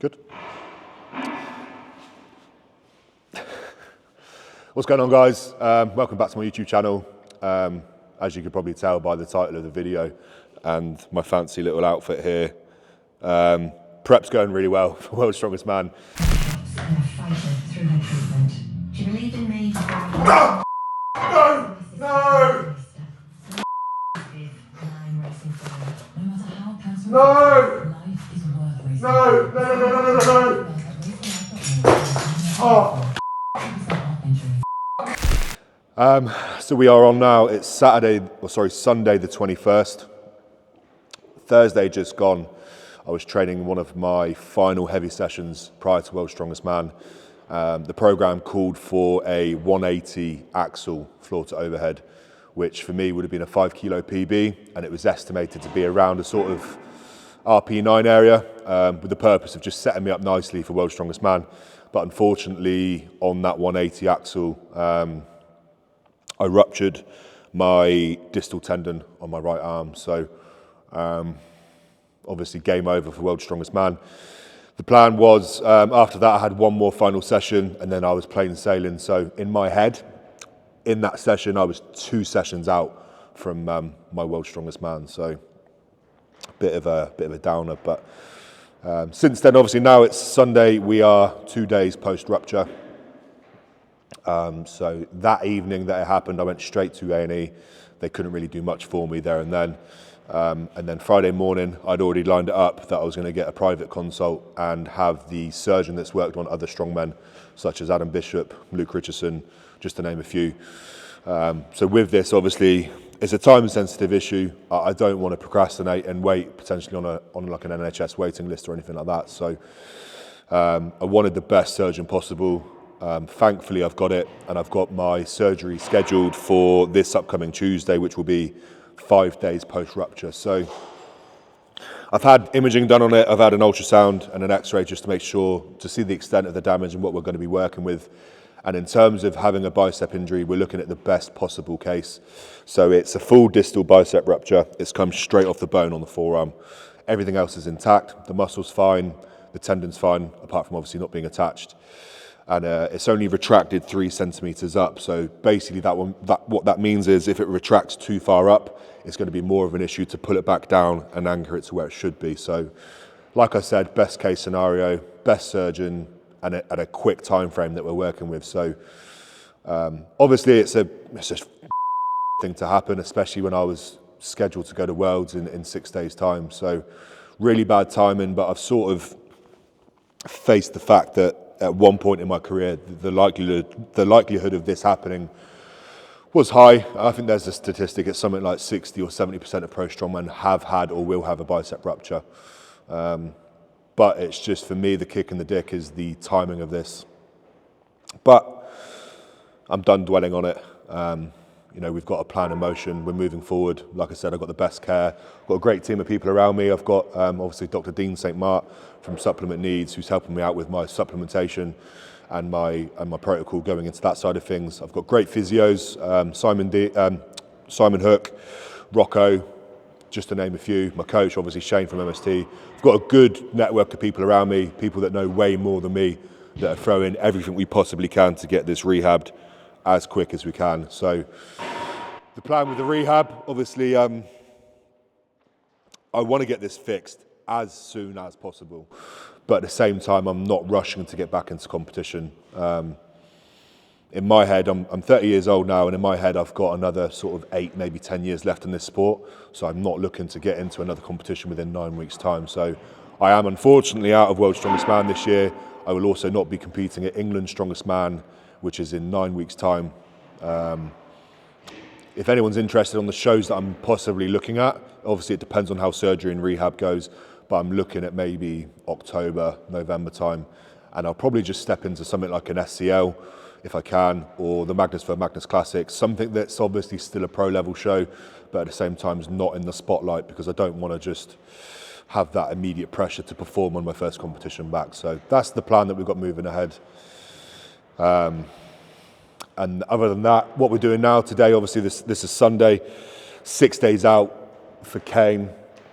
Good. What's going on, guys? Welcome back to my YouTube channel. As you can probably tell by the title of the video and my fancy little outfit here, prep's going really well for World's Strongest Man. She believed in me. No! No! No! No! No! No! Oh. So we are on now. It's Sunday the 21st. Thursday just gone. I was training one of my final heavy sessions prior to World's Strongest Man. The program called for a 180 axle floor to overhead, which for me would have been a 5 kilo PB, and it was estimated to be around a sort of RP9 area, with the purpose of just setting me up nicely for World's Strongest Man. But unfortunately, on that 180 axle, I ruptured my distal tendon on my right arm. So obviously game over for World's Strongest Man. The plan was, after that I had one more final session and then I was plain sailing. So in my head, in that session, I was 2 sessions out from my World's Strongest Man. So a bit of a downer, but since then, obviously now it's Sunday, we are 2 days post rupture. So that evening that it happened, I went straight to A&E. They couldn't really do much for me there and then. And then Friday morning, I'd already lined it up that I was going to get a private consult and have the surgeon that's worked on other strongmen, such as Adam Bishop, Luke Richardson, just to name a few. So with this, obviously, it's a time-sensitive issue. I don't want to procrastinate and wait potentially on like an NHS waiting list or anything like that. So I wanted the best surgeon possible. Thankfully, I've got it, and I've got my surgery scheduled for this upcoming Tuesday, which will be 5 days post-rupture. So I've had imaging done on it, I've had an ultrasound and an x-ray just to make sure, to see the extent of the damage and what we're going to be working with. And in terms of having a bicep injury, we're looking at the best possible case. So it's a full distal bicep rupture. It's come straight off the bone on the forearm. Everything else is intact. The muscle's fine, the tendon's fine, apart from obviously not being attached. And it's only retracted 3 centimeters up. So basically what that means is if it retracts too far up, it's going to be more of an issue to pull it back down and anchor it to where it should be. So like I said, best case scenario, best surgeon, and at a quick time frame that we're working with. So obviously it's a thing to happen, especially when I was scheduled to go to Worlds in 6 days time. So really bad timing, but I've sort of faced the fact that at one point in my career, the likelihood of this happening was high. I think there's a statistic, it's something like 60 or 70% of pro strongmen have had or will have a bicep rupture. But it's just, for me, the kick in the dick is the timing of this. But I'm done dwelling on it. You know, we've got a plan in motion, we're moving forward. Like I said, I've got the best care. I've got a great team of people around me. I've got obviously Dr. Dean St. Mart from Supplement Needs, who's helping me out with my supplementation and my protocol going into that side of things. I've got great physios, Simon Hook, Rocco, just to name a few. My coach, obviously Shane from MST. I've got a good network of people around me, people that know way more than me, that are throwing everything we possibly can to get this rehabbed as quick as we can. So the plan with the rehab, obviously, I want to get this fixed as soon as possible. But at the same time, I'm not rushing to get back into competition. In my head, I'm 30 years old now, and in my head, I've got another sort of 8, maybe 10 years left in this sport. So I'm not looking to get into another competition within 9 weeks' time. So I am unfortunately out of World's Strongest Man this year. I will also not be competing at England's Strongest Man, which is in 9 weeks' time. If anyone's interested on the shows that I'm possibly looking at, obviously it depends on how surgery and rehab goes, but I'm looking at maybe October, November time, and I'll probably just step into something like an SCL if I can, or the Magnus Classic, something that's obviously still a pro level show, but at the same time is not in the spotlight, because I don't want to just have that immediate pressure to perform on my first competition back. So that's the plan that we've got moving ahead. And other than that, what we're doing now today, obviously this is Sunday, 6 days out for Kane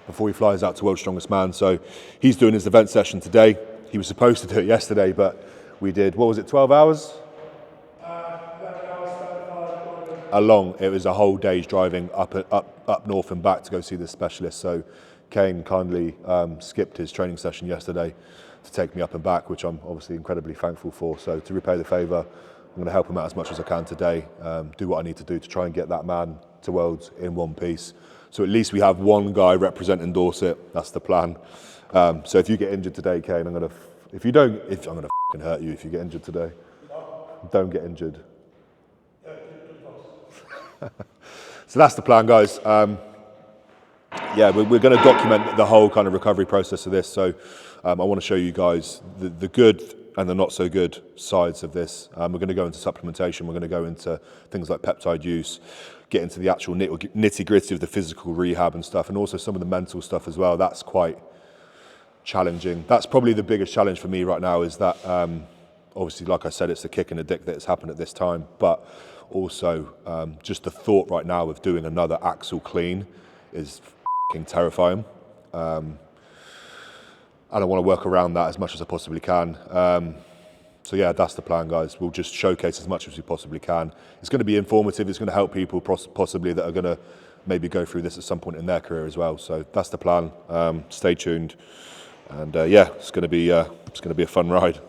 before he flies out to World's Strongest Man. So he's doing his event session today. he was supposed to do it yesterday, but we did, what was it, 12 hours? 11 hours, 35. Along. It was a whole day's driving up north and back to go see the specialist. So Kane kindly skipped his training session yesterday to take me up and back, which I'm obviously incredibly thankful for. So to repay the favour, I'm going to help him out as much as I can today, do what I need to do to try and get that man to Worlds in one piece. So at least we have one guy representing Dorset. That's the plan. So if you get injured today, Kane, I'm going to fucking hurt you if you get injured today. Don't get injured. So that's the plan, guys. We're going to document the whole kind of recovery process of this. So I want to show you guys the good and the not so good sides of this. We're going to go into supplementation. We're going to go into things like peptide use, get into the actual nitty gritty of the physical rehab and stuff, and also some of the mental stuff as well. That's quite challenging. That's probably the biggest challenge for me right now, is that obviously, like I said, it's the kick in the dick that has happened at this time, but also just the thought right now of doing another axle clean is f***ing terrifying. And I want to work around that as much as I possibly can. So yeah, that's the plan, guys. We'll just showcase as much as we possibly can. It's going to be informative. It's going to help people possibly that are going to maybe go through this at some point in their career as well. So that's the plan. Stay tuned. And it's going to be a fun ride.